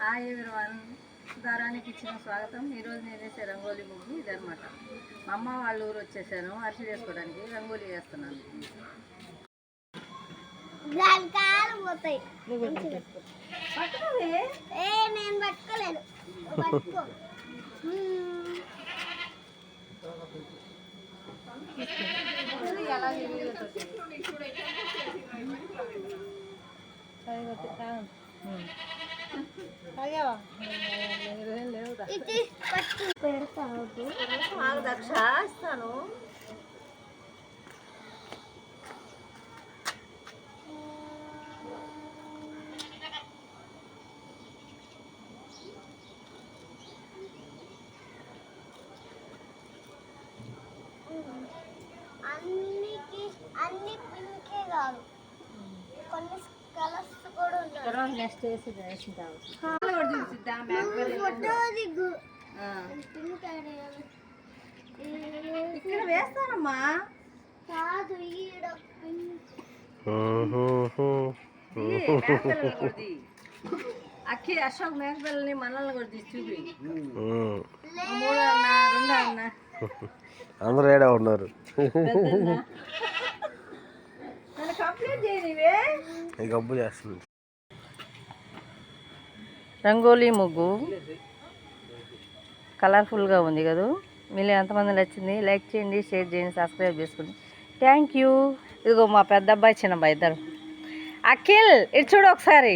Hi everyone, సుధారానికి ఇచ్చిన స్వాగతం. ఈరోజు నేను వేసే రంగోలీ ముగ్గు ఇదనమాట. మా అమ్మ వాళ్ళ ఊరు వచ్చేసాను అరిసి చేసుకోవడానికి రంగోలీ వేస్తున్నాను. నేను పట్టుకోలేను. దక్ష ఇస్తాను. అన్ని పింకే కాదు, కొన్ని కలర్స్ కూడా ఉన్నాయి. నెక్స్ట్ వేసి వేసింటావు. ఇక్కడ వేస్తానమ్మా. కాదు, అక్కి అశోక్ మేకపిల్లని మనల్ని కూడా తీసి చూపి. మూడో అన్న, రెండో అన్న అందరూ ఏడా ఉన్నారు. కంప్లీట్ చేయనివే గబ్బు చేస్తుంది. రంగోలీ ముగ్గు కలర్ఫుల్గా ఉంది కదా. మీరు ఎంతమంది నచ్చింది లైక్ చేయండి, షేర్ చేయండి, సబ్స్క్రైబ్ చేసుకోండి. Thank you. ఇదిగో మా పెద్ద అబ్బాయి చిన్న అబ్బాయి ఇద్దరు. అఖిల్ ఇటు చూడు ఒకసారి.